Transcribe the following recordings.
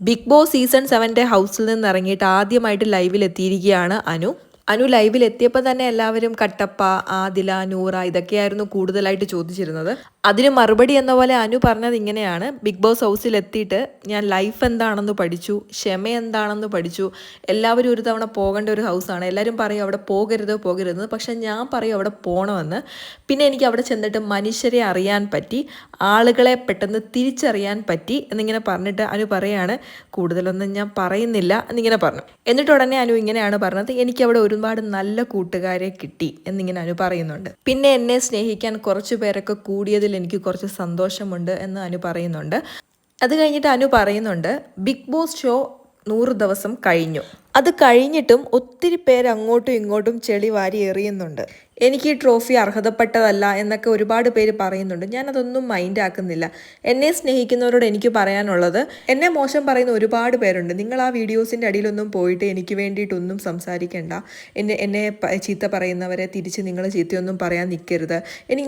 Big boss season 7 ഹൗസിൽ നിന്ന് ഇറങ്ങിയിട്ട് ആദ്യമായിട്ട് ലൈവിൽ എത്തിയിരിക്കുകയാണ് അനു ലൈവിൽ എത്തിയപ്പോൾ തന്നെ എല്ലാവരും കട്ടപ്പ, ആദില, നൂറ ഇതൊക്കെയായിരുന്നു കൂടുതലായിട്ട് ചോദിച്ചിരുന്നത്. അതിന് മറുപടി എന്ന പോലെ അനു പറഞ്ഞത് ഇങ്ങനെയാണ്: ബിഗ് ബോസ് ഹൗസിൽ എത്തിയിട്ട് ഞാൻ ലൈഫ് എന്താണെന്ന് പഠിച്ചു, ക്ഷമ എന്താണെന്ന് പഠിച്ചു. എല്ലാവരും ഒരു തവണ പോകേണ്ട ഒരു ഹൗസാണ്. എല്ലാവരും പറയും അവിടെ പോകരുത്, പക്ഷെ ഞാൻ പറയും അവിടെ പോകണമെന്ന്. പിന്നെ എനിക്ക് അവിടെ ചെന്നിട്ട് മനുഷ്യരെ അറിയാൻ പറ്റി, ആളുകളെ പെട്ടെന്ന് തിരിച്ചറിയാൻ പറ്റി എന്നിങ്ങനെ പറഞ്ഞിട്ട് അനു പറയാണ്, കൂടുതലൊന്നും ഞാൻ പറയുന്നില്ല എന്നിങ്ങനെ പറഞ്ഞു. എന്നിട്ട് ഉടനെ അനു ഇങ്ങനെയാണ് പറഞ്ഞത്: എനിക്ക് അവിടെ ഒരുപാട് നല്ല കൂട്ടുകാരെ കിട്ടി എന്നിങ്ങനെ അനു പറയുന്നുണ്ട്. പിന്നെ എന്നെ സ്നേഹിക്കാൻ കുറച്ചു പേരൊക്കെ കൂടിയതിൽ എനിക്ക് കുറച്ച് സന്തോഷമുണ്ട് എന്ന് അനു പറയുന്നുണ്ട്. അത് കഴിഞ്ഞിട്ട് അനു പറയുന്നുണ്ട്, ബിഗ് ബോസ് ഷോ 100 ദിവസം കഴിഞ്ഞു. അത് കഴിഞ്ഞിട്ടും ഒത്തിരി പേര് അങ്ങോട്ടും ഇങ്ങോട്ടും ചെളി വാരി എറിയുന്നുണ്ട്. എനിക്ക് ഈ ട്രോഫി അർഹതപ്പെട്ടതല്ല എന്നൊക്കെ ഒരുപാട് പേര് പറയുന്നുണ്ട്. ഞാനതൊന്നും മൈൻഡ് ആക്കുന്നില്ല. എന്നെ സ്നേഹിക്കുന്നവരോട് എനിക്ക് പറയാനുള്ളത്, എന്നെ മോശം പറയുന്ന ഒരുപാട് പേരുണ്ട്. നിങ്ങൾ ആ വീഡിയോസിൻ്റെ അടിയിലൊന്നും പോയിട്ട് എനിക്ക് വേണ്ടിയിട്ടൊന്നും സംസാരിക്കേണ്ട. എന്നെ ചീത്ത പറയുന്നവരെ തിരിച്ച് നിങ്ങൾ ചീത്തയൊന്നും പറയാൻ നിൽക്കരുത്.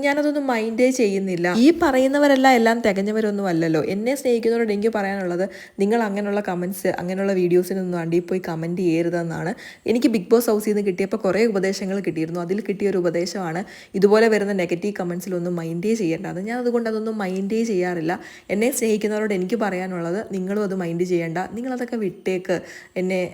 ഞാനതൊന്നും മൈൻഡേ ചെയ്യുന്നില്ല. ഈ പറയുന്നവരെല്ലാം എല്ലാം തികഞ്ഞവരൊന്നും അല്ലല്ലോ. എന്നെ സ്നേഹിക്കുന്നവരോട് എനിക്ക് പറയാനുള്ളത്, നിങ്ങൾ അങ്ങനെയുള്ള കമൻറ്റ്സ്, അങ്ങനെയുള്ള വീഡിയോസിനൊന്നും അടിയിൽ പോയി കമൻറ്റ് ചെയ്യരുതെന്നാണ്. എനിക്ക് ബിഗ് ബോസ് ഹൗസിൽ നിന്ന് കിട്ടിയപ്പോൾ കുറേ ഉപദേശങ്ങൾ കിട്ടിയിരുന്നു. അതിൽ കിട്ടിയൊരു ഉപദേശമാണ് ഇതുപോലെ വരുന്ന നെഗറ്റീവ് കമൻസിലൊന്നും മൈൻഡേ ചെയ്യേണ്ടത്. ഞാൻ അതുകൊണ്ട് അതൊന്നും മൈൻഡേ ചെയ്യാറില്ല. എന്നെ സ്നേഹിക്കുന്നവരോട് എനിക്ക് പറയാനുള്ളത്, നിങ്ങളും അത് മൈൻഡ് ചെയ്യേണ്ട, നിങ്ങളതൊക്കെ വിട്ടേക്ക്.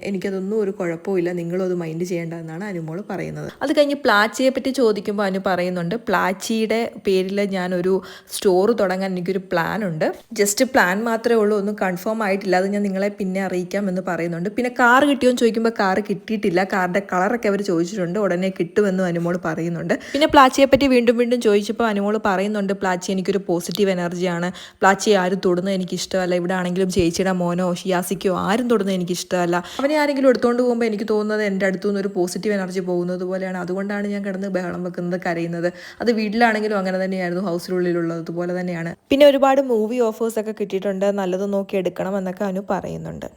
എനിക്കതൊന്നും ഒരു കുഴപ്പമില്ല, നിങ്ങളും അത് മൈൻഡ് ചെയ്യേണ്ട എന്നാണ് അനുമോൾ പറയുന്നത്. അത് കഴിഞ്ഞ് പ്ലാച്ചിയെ പറ്റി ചോദിക്കുമ്പോൾ അനു പറയുന്നുണ്ട്, പ്ലാച്ചിയുടെ പേരിൽ ഞാനൊരു സ്റ്റോർ തുടങ്ങാൻ എനിക്കൊരു പ്ലാൻ ഉണ്ട്. ജസ്റ്റ് പ്ലാൻ മാത്രമേ ഉള്ളൂ, ഒന്നും കൺഫേം ആയിട്ടില്ല. അത് ഞാൻ നിങ്ങളെ പിന്നെ അറിയിക്കാം എന്ന് പറയുന്നുണ്ട്. പിന്നെ കാർ കിട്ടിയോ എന്ന് ചോദിക്കുമ്പോൾ കാർ കിട്ടിയിട്ടില്ല. കാറിൻ്റെ കളറൊക്കെ അവർ ചോദിച്ചിട്ടുണ്ട്. ഉടനെ കിട്ടുമെന്നും അനുമോൾ പറയുന്നുണ്ട്. പിന്നെ പ്ലാച്ചിയെ പറ്റി വീണ്ടും ചോദിച്ചപ്പോൾ അനുമോൾ പറയുന്നുണ്ട്, പ്ലാച്ചി എനിക്കൊരു പോസിറ്റീവ് എനർജിയാണ്. പ്ലാച്ചി ആരും തൊടുന്നത് എനിക്കിഷ്ടമല്ല. ഇവിടെ ആണെങ്കിലും ചേച്ചിയുടെ മോനോ ഷിയാസിക്കോ ആരും തൊടുന്നത് എനിക്കിഷ്ടമല്ല. അവനെ ആരെങ്കിലും എടുത്തുകൊണ്ട് പോകുമ്പോൾ എനിക്ക് തോന്നുന്നത് എൻ്റെ അടുത്തു നിന്ന് ഒരു പോസിറ്റീവ് എനർജി പോകുന്നത് പോലെയാണ്. അതുകൊണ്ടാണ് ഞാൻ കിടന്ന് ബഹളം വെക്കുന്നത്, കരയുന്നത്. അത് വീട്ടിലാണെങ്കിലും അങ്ങനെ തന്നെയായിരുന്നു, ഹൗസിനുള്ളിലുള്ളതുപോലെ തന്നെയാണ്. പിന്നെ ഒരുപാട് മൂവി ഓഫേഴ്സൊക്കെ കിട്ടിയിട്ടുണ്ട്, നല്ലത് നോക്കി എടുക്കണം എന്നൊക്കെ അനു പറയുന്നുണ്ട്.